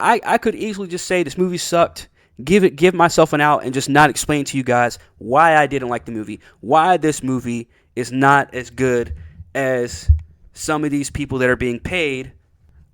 I could easily just say this movie sucked, give myself an out, and just not explain to you guys why I didn't like the movie, why this movie is not as good as some of these people that are being paid.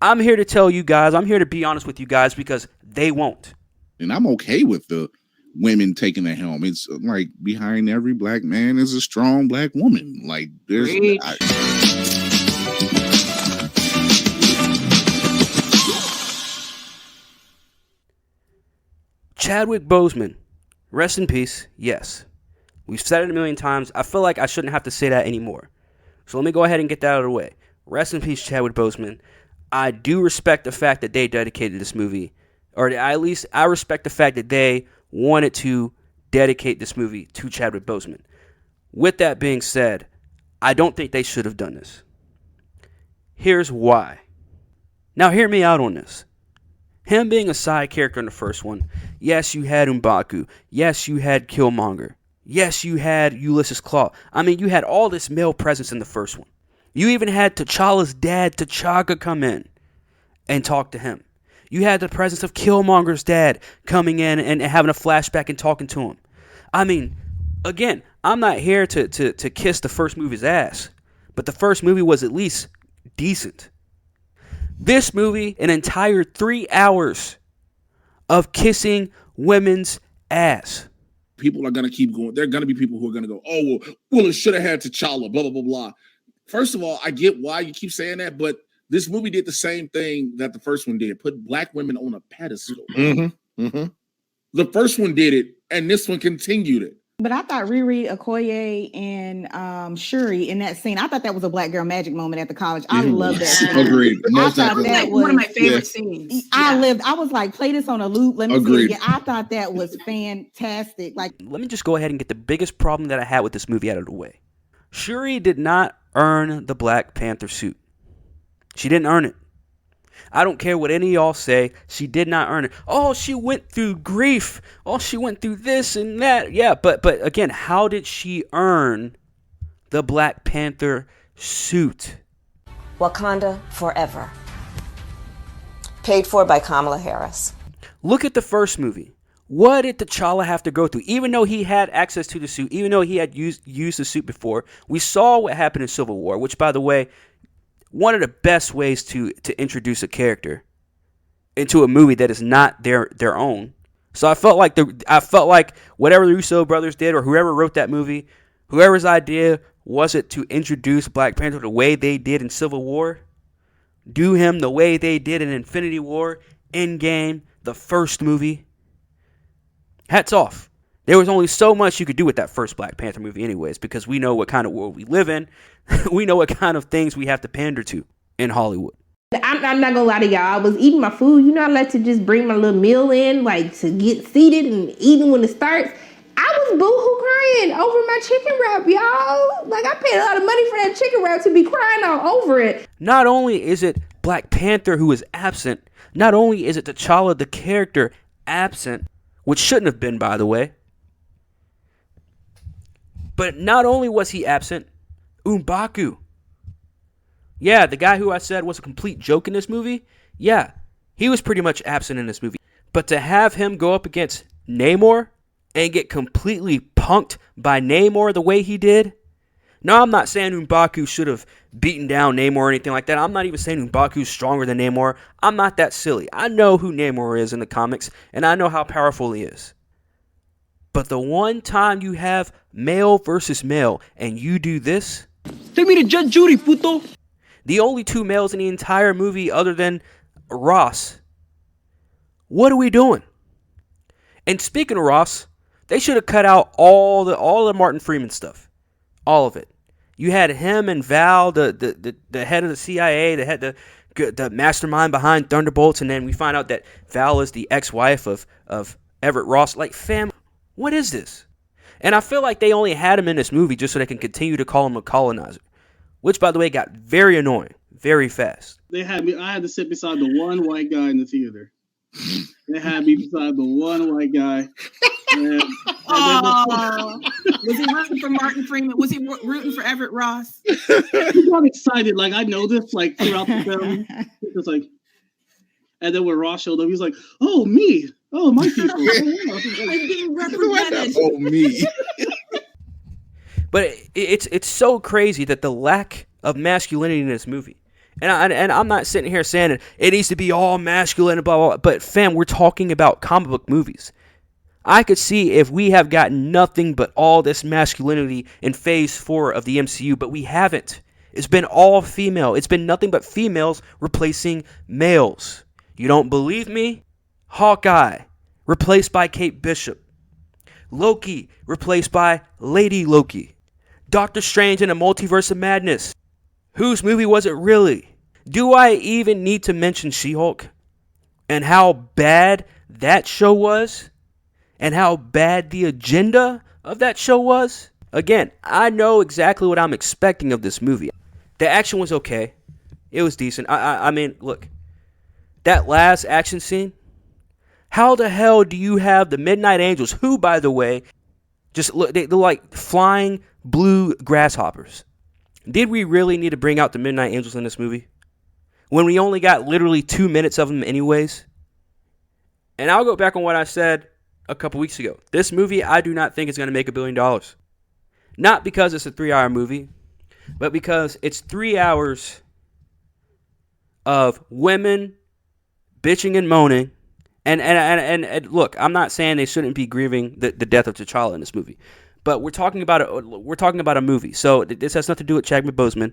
I'm here to tell you guys, I'm here to be honest with you guys, because they won't. And I'm okay with the women taking the helm. It's like behind every black man is a strong black woman. Like there's Chadwick Boseman, rest in peace. Yes, we've said it a million times. I feel like I shouldn't have to say that anymore. So let me go ahead and get that out of the way. Rest in peace, Chadwick Boseman. I do respect the fact that they dedicated this movie, or at least I respect the fact that they wanted to dedicate this movie to Chadwick Boseman. With that being said, I don't think they should have done this. Here's why. Now hear me out on this. Him being a side character in the first one, yes, you had M'Baku. Yes, you had Killmonger. Yes, you had Ulysses Claw. I mean, you had all this male presence in the first one. You even had T'Challa's dad, T'Chaka, come in and talk to him. You had the presence of Killmonger's dad coming in and having a flashback and talking to him. I mean, again, I'm not here to kiss the first movie's ass, but the first movie was at least decent. This movie, an entire 3 hours of kissing women's ass. People are going to keep going. There are going to be people who are going to go, oh, well, it should have had T'Challa, blah, blah, blah, blah. First of all, I get why you keep saying that, but this movie did the same thing that the first one did. Put black women on a pedestal. Mm-hmm. Mm-hmm. The first one did it, and this one continued it. But I thought Riri Okoye and Shuri in that scene, I thought that was a black girl magic moment at the college. I love that. Agreed. I thought that was one of my favorite scenes. I was like, play this on a loop. Let me see it again. I thought that was fantastic. Like, let me just go ahead and get the biggest problem that I had with this movie out of the way. Shuri did not earn the Black Panther suit. She didn't earn it. I don't care what any of y'all say. She did not earn it. Oh, she went through grief. Oh, she went through this and that. Yeah, but again, how did she earn the Black Panther suit? Wakanda forever. Paid for by Kamala Harris. Look at the first movie. What did T'Challa have to go through? Even though he had access to the suit, even though he had used the suit before, we saw what happened in Civil War, which, by the way, one of the best ways to introduce a character into a movie that is not their own. So I felt like whatever the Russo brothers did, or whoever wrote that movie, whoever's idea was it to introduce Black Panther the way they did in Civil War, do him the way they did in Infinity War, Endgame, the first movie. Hats off. There was only so much you could do with that first Black Panther movie anyways, because we know what kind of world we live in. We know what kind of things we have to pander to in Hollywood. I'm not gonna lie to y'all. I was eating my food. You know, I like to just bring my little meal in, like to get seated and eating when it starts. I was boohoo crying over my chicken wrap, y'all. Like, I paid a lot of money for that chicken wrap to be crying all over it. Not only is it Black Panther who is absent, not only is it T'Challa the character absent, which shouldn't have been, by the way, but not only was he absent, M'Baku. Yeah, the guy who I said was a complete joke in this movie, yeah, he was pretty much absent in this movie. But to have him go up against Namor and get completely punked by Namor the way he did. No, I'm not saying M'Baku should have beaten down Namor or anything like that. I'm not even saying M'Baku's stronger than Namor. I'm not that silly. I know who Namor is in the comics, and I know how powerful he is. But the one time you have male versus male, and you do this... Take me to Judge Judy, puto! The only two males in the entire movie other than Ross. What are we doing? And speaking of Ross, they should have cut out all the Martin Freeman stuff. All of it. You had him and Val, the head of the CIA, the mastermind behind Thunderbolts, and then we find out that Val is the ex-wife of Everett Ross. Like, fam, what is this? And I feel like they only had him in this movie just so they can continue to call him a colonizer. Which, by the way, got very annoying very fast. I had to sit beside the one white guy in the theater. They had me beside the one white guy. And was he rooting for Martin Freeman? Was he rooting for Everett Ross? He got excited. Like, I know this, like, throughout the film. It's like, And then when Ross showed up, he's like, "Oh, me. Oh, my people." I'm being represented. Oh, me. But it's so crazy that the lack of masculinity in this movie. And I'm not sitting here saying it needs to be all masculine and blah, blah, blah. But fam, we're talking about comic book movies. I could see if we have gotten nothing but all this masculinity in Phase 4 of the MCU, but we haven't. It's been all female. It's been nothing but females replacing males. You don't believe me? Hawkeye, replaced by Kate Bishop. Loki, replaced by Lady Loki. Doctor Strange in a Multiverse of Madness. Whose movie was it really? Do I even need to mention She-Hulk? And how bad that show was? And how bad the agenda of that show was? Again, I know exactly what I'm expecting of this movie. The action was okay. It was decent. I mean, look. That last action scene. How the hell do you have the Midnight Angels, who, by the way, just look, they're like flying blue grasshoppers. Did we really need to bring out the Midnight Angels in this movie? When we only got literally 2 minutes of them anyways? And I'll go back on what I said a couple weeks ago. This movie, I do not think is going to make $1 billion. Not because it's a 3-hour movie, but because it's 3 hours of women bitching and moaning. And look, I'm not saying they shouldn't be grieving the death of T'Challa in this movie, but we're talking about a movie. So this has nothing to do with Chadwick Boseman,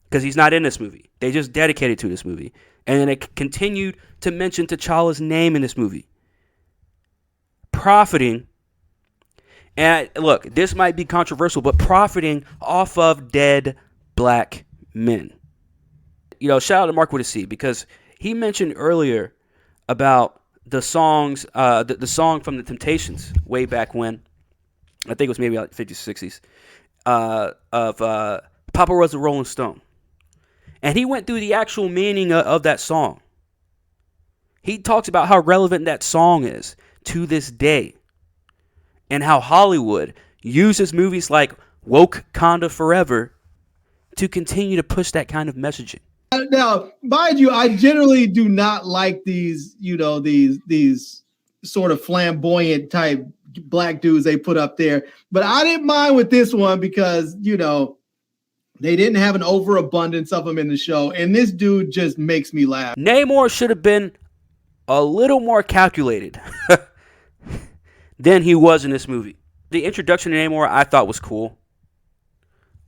because he's not in this movie. They just dedicated to this movie, and then it continued to mention T'Challa's name in this movie, profiting. And look, this might be controversial, but profiting off of dead black men. You know, shout out to Mark with a C, because he mentioned earlier about the songs, the song from the Temptations way back when. I think it was maybe like 50s, 60s, of Papa Was a Rolling Stone. And he went through the actual meaning of that song. He talks about how relevant that song is to this day, and how Hollywood uses movies like Wakanda Forever to continue to push that kind of messaging. Now, mind you, I generally do not like these, these sort of flamboyant type black dudes they put up there. But I didn't mind with this one because, they didn't have an overabundance of them in the show. And this dude just makes me laugh. Namor should have been a little more calculated than he was in this movie. The introduction to Namor I thought was cool,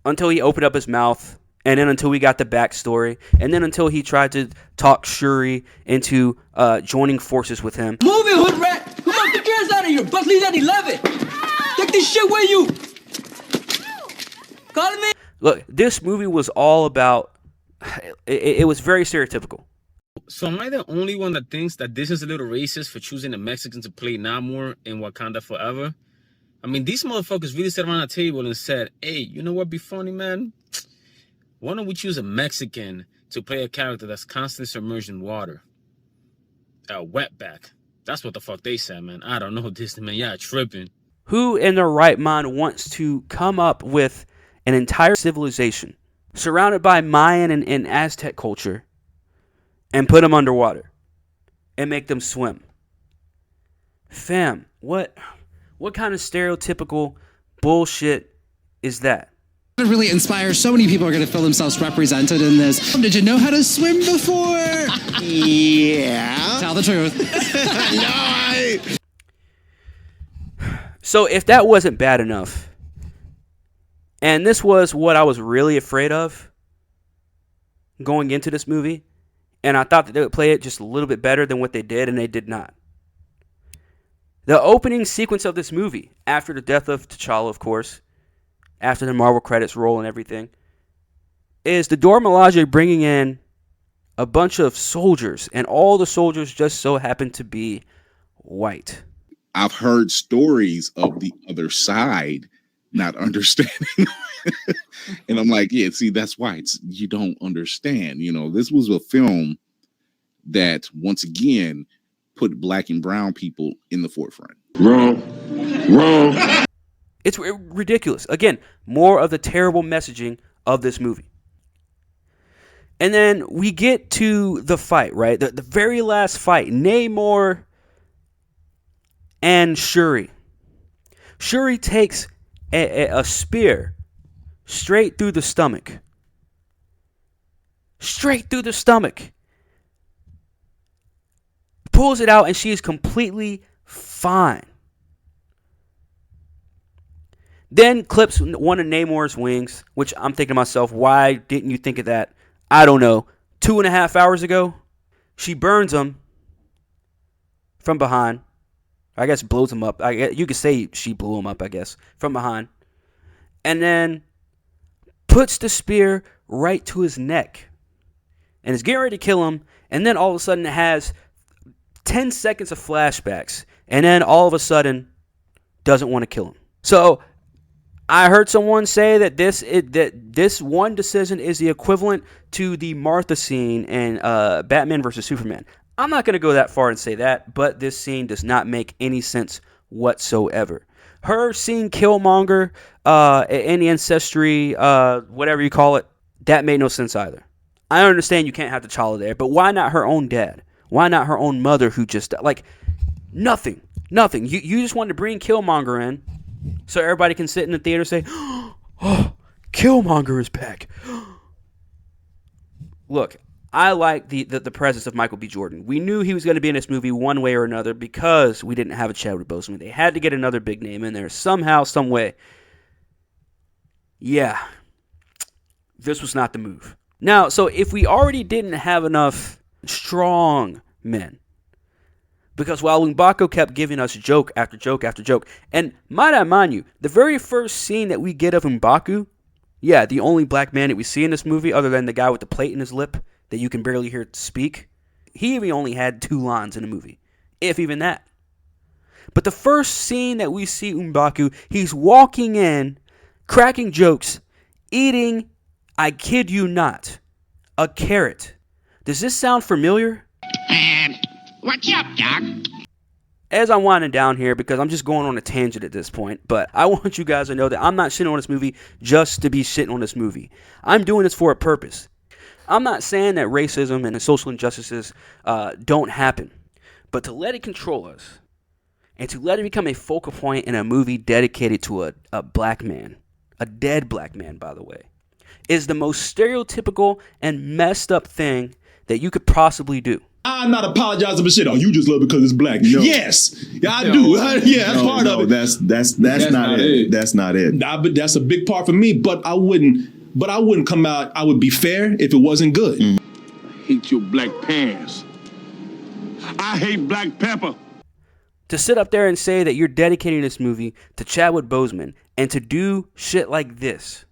until he opened up his mouth. And then until we got the backstory. And then until he tried to talk Shuri into joining forces with him. Move it, hood rat! Come on, get your ass out of here! Bus leaves at 11! Take this shit with you! Call me! Look, this movie was all about... It was very stereotypical. So am I the only one that thinks that this is a little racist for choosing a Mexican to play Namor in Wakanda Forever? I mean, these motherfuckers really sat around a table and said, hey, you know what'd be funny, man? Why don't we choose a Mexican to play a character that's constantly submerged in water? A wetback. That's what the fuck they said, man. I don't know, Disney, man. Yeah, tripping. Who in their right mind wants to come up with an entire civilization surrounded by Mayan and Aztec culture and put them underwater and make them swim? Fam, what kind of stereotypical bullshit is that? It really inspires. So many people are going to feel themselves represented in this. Did you know how to swim before? Yeah. Tell the truth. So if that wasn't bad enough, and this was what I was really afraid of going into this movie, and I thought that they would play it just a little bit better than what they did, and they did not. The opening sequence of this movie, after the death of T'Challa, of course, after the Marvel credits roll and everything, is the Dora Milaje bringing in a bunch of soldiers, and all the soldiers just so happen to be white. I've heard stories of the other side not understanding. And I'm like, yeah, see, that's why you don't understand. This was a film that, once again, put black and brown people in the forefront. Wrong. It's ridiculous. Again, more of the terrible messaging of this movie. And then we get to the fight, right? The very last fight. Namor and Shuri. Shuri takes a spear straight through the stomach. Straight through the stomach. Pulls it out and she is completely fine. Then clips one of Namor's wings, which I'm thinking to myself, why didn't you think of that? I don't know. 2.5 hours ago, she burns him from behind. I guess blows him up. You could say she blew him up, I guess, from behind. And then puts the spear right to his neck. And is getting ready to kill him. And then all of a sudden it has 10 seconds of flashbacks. And then all of a sudden doesn't want to kill him. So I heard someone say that this one decision is the equivalent to the Martha scene in Batman vs. Superman. I'm not going to go that far and say that, but this scene does not make any sense whatsoever. Her seeing Killmonger in the ancestry, whatever you call it, that made no sense either. I understand you can't have T'Challa there, but why not her own dad? Why not her own mother who just, like, nothing. You just wanted to bring Killmonger in so everybody can sit in the theater and say, oh, Killmonger is back. Look, I like the presence of Michael B. Jordan. We knew he was going to be in this movie one way or another because we didn't have a Chadwick Boseman. They had to get another big name in there somehow, some way. Yeah, this was not the move. Now, so if we already didn't have enough strong men, because while M'Baku kept giving us joke after joke after joke, and might I mind you, the very first scene that we get of M'Baku, yeah, the only black man that we see in this movie other than the guy with the plate in his lip that you can barely hear speak, he even only had 2 lines in the movie, if even that. But the first scene that we see M'Baku, he's walking in, cracking jokes, eating, I kid you not, a carrot. Does this sound familiar? What's up, Doc? As I'm winding down here, because I'm just going on a tangent at this point, but I want you guys to know that I'm not shitting on this movie just to be shitting on this movie. I'm doing this for a purpose. I'm not saying that racism and social injustices don't happen, but to let it control us and to let it become a focal point in a movie dedicated to a black man, a dead black man, by the way, is the most stereotypical and messed up thing that you could possibly do. I'm not apologizing for shit. Oh, you just love it because it's black. No. Yes, I do. Yeah, that's part of it. That's not it. That's not it. Nah, but that's a big part for me. But I wouldn't come out. I would be fair if it wasn't good. I hate your black pants. I hate black pepper. To sit up there and say that you're dedicating this movie to Chadwick Boseman and to do shit like this,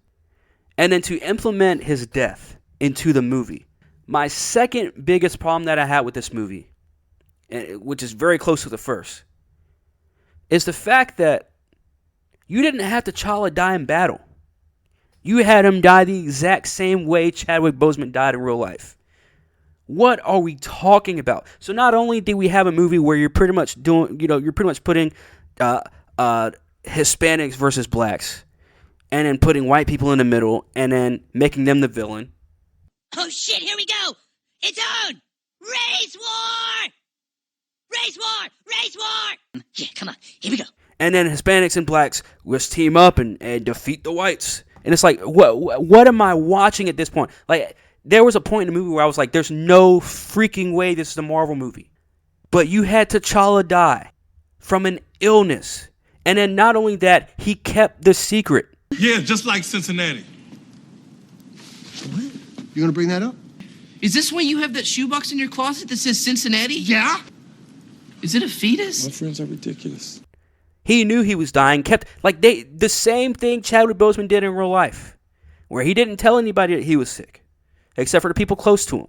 and then to implement his death into the movie. My second biggest problem that I had with this movie, which is very close to the first, is the fact that you didn't have T'Challa die in battle. You had him die the exact same way Chadwick Boseman died in real life. What are we talking about? So not only did we have a movie where you're pretty much doing, you're pretty much putting Hispanics versus blacks, and then putting white people in the middle, and then making them the villain. Oh shit, here we go! It's on! Race war! Race war! Race war! Yeah, come on, here we go. And then Hispanics and blacks was team up and defeat the whites. And it's like, what am I watching at this point? Like, there was a point in the movie where I was like, there's no freaking way this is a Marvel movie. But you had T'Challa die from an illness. And then not only that, he kept the secret. Yeah, just like Cincinnati. What? You gonna bring that up? Is this why you have that shoebox in your closet that says Cincinnati? Yeah. Is it a fetus? My friends are ridiculous. He knew he was dying, kept, like, the same thing Chadwick Boseman did in real life, where he didn't tell anybody that he was sick, except for the people close to him.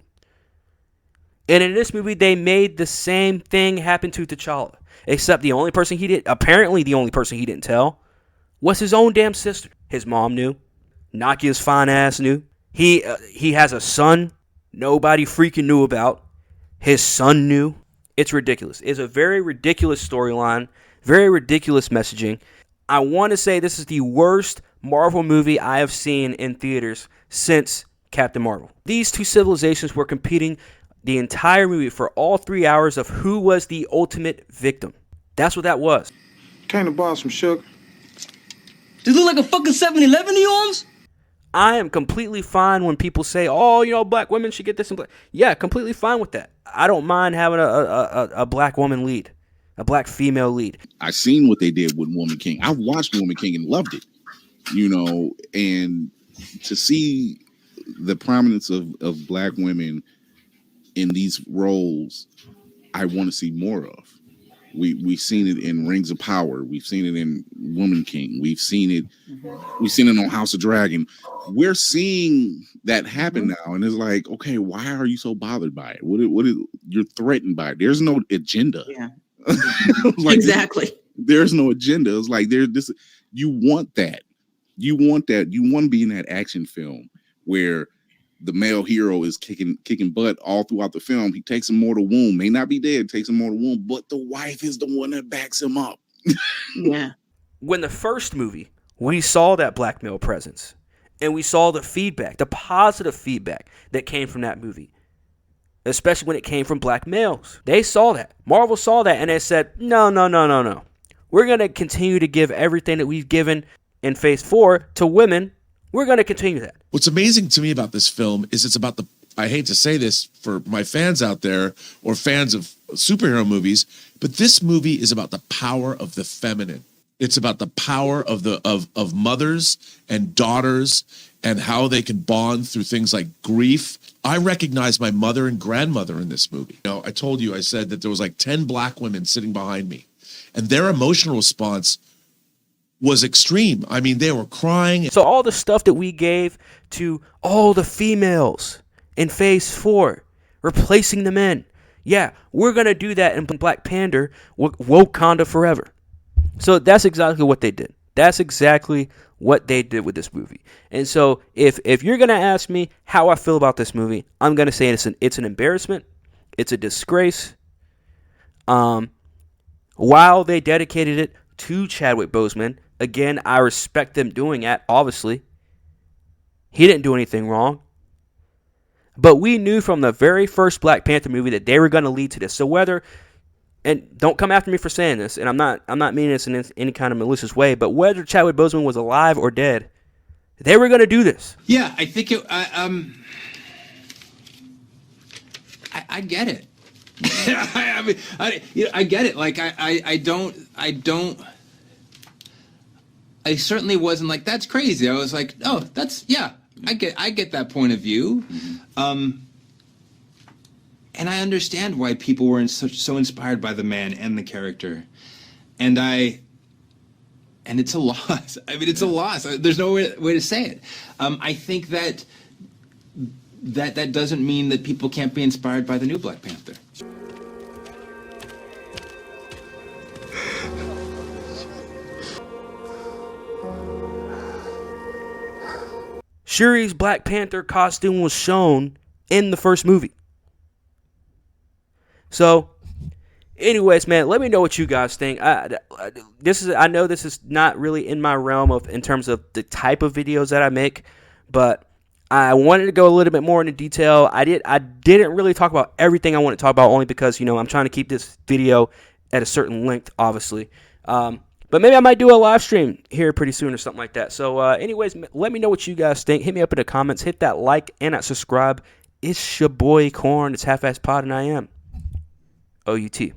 And in this movie, they made the same thing happen to T'Challa, except the only person he didn't tell was his own damn sister. His mom knew. Nakia's fine ass knew. He has a son nobody freaking knew about. His son knew. It's ridiculous. It's a very ridiculous storyline. Very ridiculous messaging. I want to say this is the worst Marvel movie I have seen in theaters since Captain Marvel. These two civilizations were competing the entire movie for all 3 hours of who was the ultimate victim. That's what that was. Came to borrow some sugar. Does it look like a fucking 7-Eleven to you, Holmes? I am completely fine when people say, oh, you know, black women should get this. Yeah, completely fine with that. I don't mind having a black woman lead, a black female lead. I seen what they did with Woman King. I watched Woman King and loved it, you know, and to see the prominence of black women in these roles, I want to see more of. We've seen it in Rings of Power. We've seen it in Woman King. We've seen it on House of Dragon. We're seeing that happen now, and it's like, okay, why are you so bothered by it? What is you're threatened by it? There's no agenda. Yeah, like, exactly. There's no agenda. It's like there's this. You want that. You want that. You want to be in that action film where the male hero is kicking butt all throughout the film. He takes a mortal wound, may not be dead, takes a mortal wound, but the wife is the one that backs him up. Yeah. When the first movie, we saw that black male presence, and we saw the feedback, the positive feedback that came from that movie, especially when it came from black males. They saw that. Marvel saw that, and they said, no. We're going to continue to give everything that we've given in Phase 4 to women. We're going to continue that. What's amazing to me about this film is it's about I hate to say this for my fans out there or fans of superhero movies, but this movie is about the power of the feminine. It's about the power of mothers and daughters and how they can bond through things like grief. I recognize my mother and grandmother in this movie. You know, I said that there was like 10 black women sitting behind me, and their emotional response was extreme. I mean, they were crying. So all the stuff that we gave to all the females in Phase 4, replacing the men, yeah, we're going to do that in Black Panther, Wakanda Forever. So that's exactly what they did. That's exactly what they did with this movie. And so if you're going to ask me how I feel about this movie, I'm going to say it's an embarrassment. It's a disgrace. While they dedicated it to Chadwick Boseman, again, I respect them doing that, obviously. He didn't do anything wrong. But we knew from the very first Black Panther movie that they were going to lead to this. So whether, and don't come after me for saying this, and I'm not meaning this in any kind of malicious way, but whether Chadwick Boseman was alive or dead, they were going to do this. Yeah, I think I get it. I mean, I get it. Like I certainly wasn't like, that's crazy. I was like, oh, that's, yeah, I get that point of view. And I understand why people were so inspired by the man and the character. And it's a loss. I mean, it's a loss. There's no way to say it. I think that doesn't mean that people can't be inspired by the new Black Panther. Shuri's Black Panther costume was shown in the first movie. So, anyways, man, let me know what you guys think. I know this is not really in my realm in terms of the type of videos that I make, but I wanted to go a little bit more into detail. I didn't really talk about everything I want to talk about, only because, you know, I'm trying to keep this video at a certain length, obviously. But maybe I might do a live stream here pretty soon or something like that. So anyways, let me know what you guys think. Hit me up in the comments. Hit that like and that subscribe. It's your boy Corn. It's Half-Ass Pod, and I am OUT.